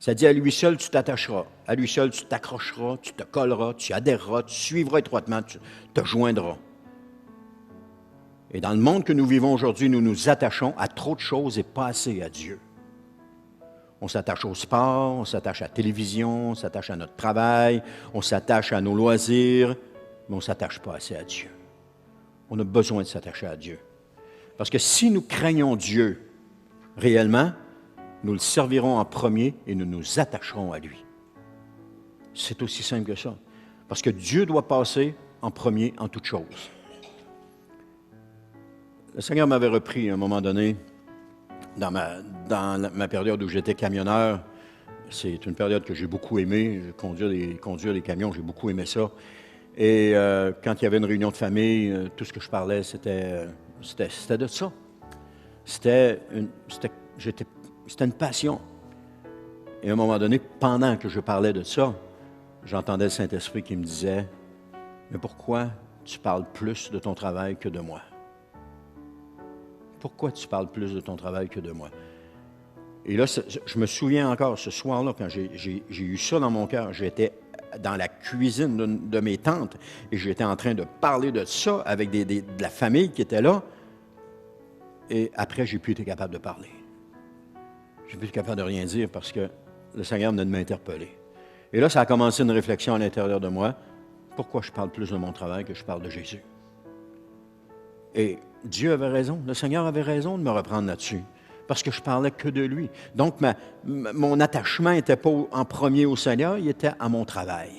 Ça dit à lui seul, tu t'attacheras. À lui seul, tu t'accrocheras, tu te colleras, tu adhéreras, tu suivras étroitement, tu te joindras. Et dans le monde que nous vivons aujourd'hui, nous nous attachons à trop de choses et pas assez à Dieu. On s'attache au sport, on s'attache à la télévision, on s'attache à notre travail, on s'attache à nos loisirs, mais on ne s'attache pas assez à Dieu. On a besoin de s'attacher à Dieu. Parce que si nous craignons Dieu réellement, nous le servirons en premier et nous nous attacherons à lui. C'est aussi simple que ça. Parce que Dieu doit passer en premier en toutes choses. Le Seigneur m'avait repris à un moment donné, dans ma période où j'étais camionneur. C'est une période que j'ai beaucoup aimée. Conduire des camions, j'ai beaucoup aimé ça. Et quand il y avait une réunion de famille, tout ce que je parlais, c'était de ça. C'était une passion. Et à un moment donné, pendant que je parlais de ça, j'entendais le Saint-Esprit qui me disait, « Mais pourquoi tu parles plus de ton travail que de moi? Pourquoi tu parles plus de ton travail que de moi? » Et là, je me souviens encore, ce soir-là, quand j'ai eu ça dans mon cœur, j'étais dans la cuisine de mes tantes et j'étais en train de parler de ça avec de la famille qui était là. Et après, j'ai plus été capable de parler. Je n'ai plus été capable de rien dire parce que le Seigneur venait de m'interpeller. Et là, ça a commencé une réflexion à l'intérieur de moi. Pourquoi je parle plus de mon travail que je parle de Jésus? Et Dieu avait raison, le Seigneur avait raison de me reprendre là-dessus. Parce que je parlais que de lui. Donc, mon attachement n'était pas en premier au Seigneur, il était à mon travail.